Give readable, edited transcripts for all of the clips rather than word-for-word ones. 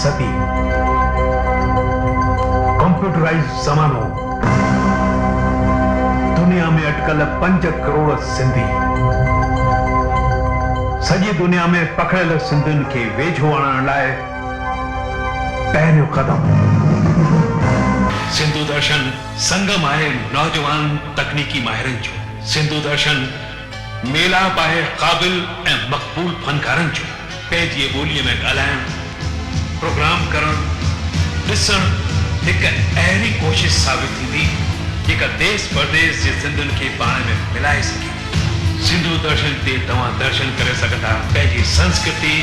सदी कंप्यूटराइज ज़मानो दुनिया में अटकल 5 करोड़ सिंधी सॼी दुनिया में पकड़ियल सिंधियुनि खे वेझो आणण लाइ पहिरियों कदम सिंधु दर्शन संगम आहे नौजवान तकनीकी माहिरनि जो सिंधु दर्शन मेलाप आहे क़ाबिल ऐं मक़बूल फनकारनि जो पंहिंजी ॿोलीअ में ॻाल्हाइण प्रोग्राम करण ॾिसण हिकु अहिड़ी कोशिश साबित थींदी जेका देश परदेश जे सिंधियुनि खे पाण में मिलाए सघे सिंधु दर्शन ते तव्हां दर्शन करे सघंदा पंहिंजी संस्कृति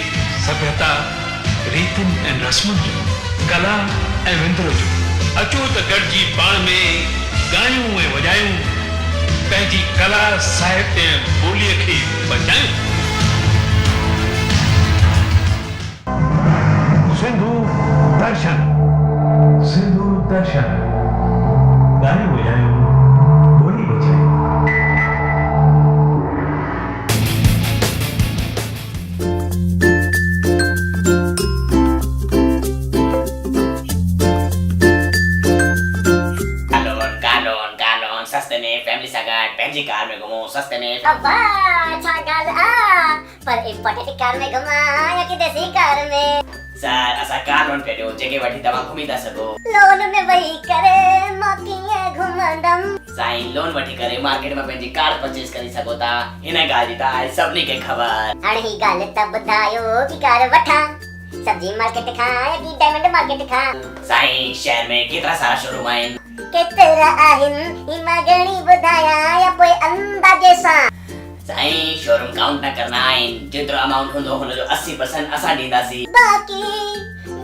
सभ्यता रीतियुनि ऐं रस्मुनि जो कला ऐं विंदुर जो अचो त गॾिजी पाण में ॻायूं ऐं वॼायूं पंहिंजी कला साहित्य ऐं ॿोलीअ खे बचायूं सिंधु दर्शन सिंधु दर्शन ॻायूं वॼायूं ॿोली बचायूं पंहिंजी कार में घुमो सस्ते में वाह छा ॻाल्हि आहे पर इम्पोर्टेड कार में घुमां या कि देसी कार में सर असां कार लोन कढियो जेके वठी तव्हां घुमी था सघो लोन में वही करे मां कीअं घुमंदमि साईं लोन वठी करे मार्केट में पंहिंजी कार परचेस करे सघो था हिन ॻाल्हि जी त आहे सभिनी खे ख़बर हाणे ही ॻाल्हि त ॿुधायो कि कार वठां सब्जी मार्केट खां या कि डायमंड मार्केट खां साईं शहर में केतिरा सारा शोरूम आहिनि केतिरा आहिनि ही मां घणी ॿुधायां या पोइ अंदाज़े सां साईं शोरूम काउंट न करना आहिनि जेतिरो अमाउंट हूंदो हुनजो 80% असां ॾींदासीं बाक़ी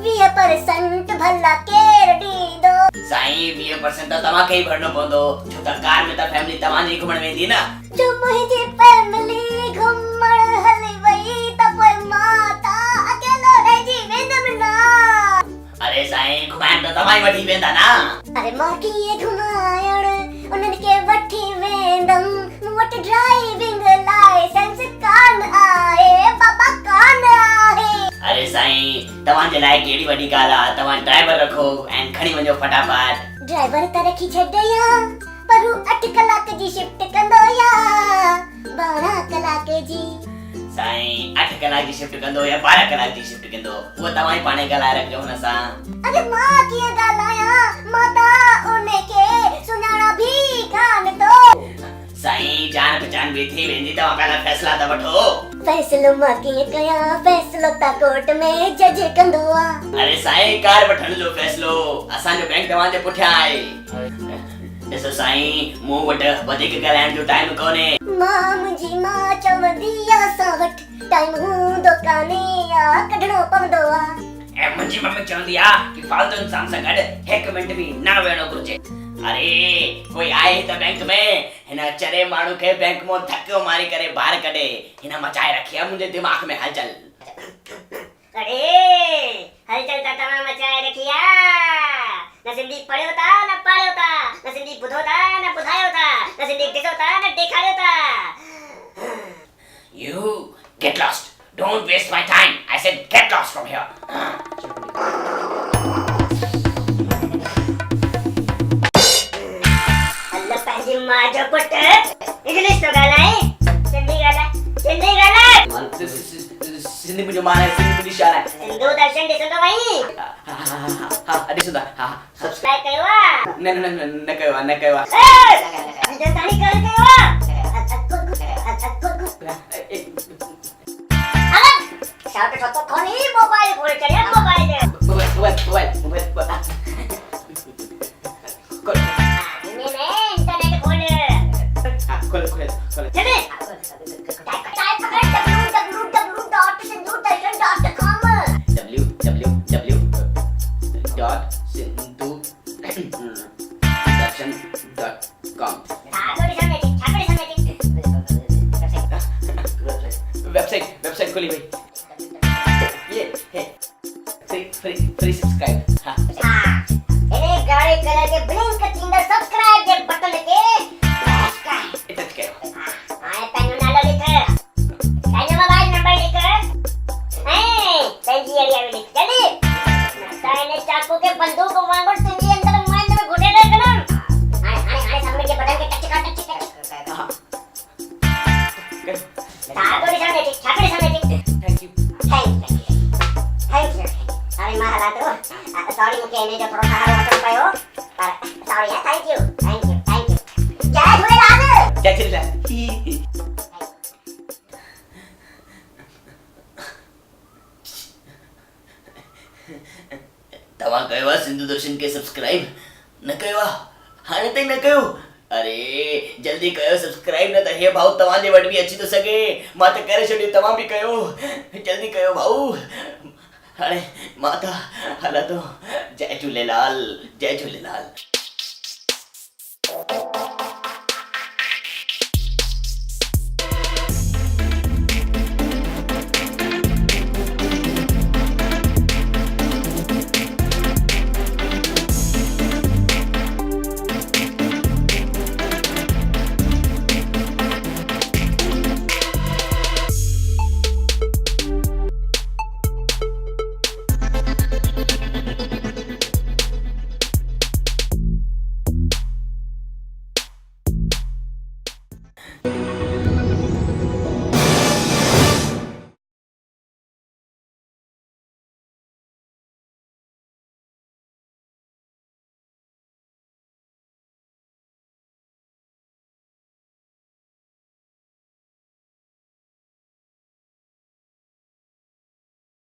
20% भला केरु ॾींदो साईं 20% त तव्हांखे ई भरणो पवंदो छो त कार में त फैमिली तव्हांजी घुमण वेंदी न जो मुंहिंजी फैमिली घुमण हली वई त पोइ मां त अकेलो रहिजी वेंदमि न अरे साईं घुमाइण त तव्हां ई वठी वेंदा न अरे मां कीअं घुमाइण उन्हनि खे वठी वेंदमि मूं वटि ड्राइविंग लाइसेंस कान आहे बाबा कान आहे अरे साईं तव्हांजे लाइ केड़ी वॾी ॻाल्हि आहे तव्हां ड्राइवर रखो ऐं खणी वञो फटाफट ड्राइवर त रखी छॾिया पर हू 8 कलाक जी शिफ्ट कंदो या 12 कलाक जी साईं 8 कलाक जी शिफ्ट कंदो या 12 कलाक जी शिफ्ट कंदो वो तव्हां ई पाणे ॻाल्हाए रखजो हुन सां अरे मां कीअं ॻाल्हायां मां त उनखे सुञाणा बि कान थो साईं जान पहचान भी थी वेंदी तव्हां पहिला फैसला त वठो फैसलो मां कीअं कयां फैसलो त कोर्ट में जज कंदो आहे अरे साईं कार वठण जो फैसलो असांजो बैंक तव्हांजे पुठियां आहे ॾिसो साईं मूं वटि वधीक ॻाल्हाइण जो टाइम कोन्हे मुंहिंजी मां चवंदी आहे असां वटि टाइम हूंदो कान्हे या कढणो पवंदो आहे ऐं मुंहिंजी मम्मी चवंदी आहे कि फालतू इंसान सां गॾु 1 मिंट बि न वेहणो घुरिजे अरे कोई आए त बैंक में हिन चरे माण्हू खे बैंक मां धक्को मारी करे ॿाहिरि कढे हिन मचाए रखी आहे मुंहिंजे दिमाग़ में हलचल अरे हलचल त तव्हां मचाए रखी आहे न सिंधी पढ़ियो था न पढ़ियो था न सिंधी ॿुधो था न ॿुधायो था न सिंधी ॾिसो था न ॾेखारियो था You get lost. Don't waste my time. I said get lost from here. अल्लाह पंहिंजी मां जो पुट इंग्लिश तो ॻाल्हाए सिंधी ॻाल्हाए सिंधी मुंहिंजो मान आहे सिंधी मुंहिंजी शान आहे सिंधु दर्शन ॾिसंदो वई हा ॾिसो था हा सब्सक्राइब कयो आहे न कयो आहे न कयो आहे हिंदुस्तानी कयो आहे शाउट छतो खोली मोबाइल खोल चढ़िया मोबाइल मैंने इंटरनेट खोल खोल चले टाइप कर www.sindhudarshan.com www.sindhudarshan.com वेबसाइट खोली भाई ये है फ्री सब्सक्राइब हां इने गाड़ी कलर के ब्लिंक थींदड़ सब्सक्राइब जे बटन के प्रेस कर टच कयो हां पेन नालो लिख पेन मोबाइल नंबर लिख ऐं पंहिंजी एरिया में लिख जल्दी सातो दिसण देते छापे दिसण देते thank you thank you sorry मां हला तो सॉरी मुके ने जो थोड़ा सा वचन पायो पर सॉरी है थैंक यू जय झूलेलाल क्या कर रहा है तव्हां कयो आहे सिंधु दर्शन के सब्सक्राइब न कयो आहे हाणे ताईं न कयो अरे जल्दी कयो सब्सक्राइब न त हे भाऊ तव्हांजे वटि बि अची थो सघे मां त करे छॾियो तव्हां बि कयो जल्दी कयो भाऊ हाणे मां त हलां थो जय झूलेलाल जय झूलेलाल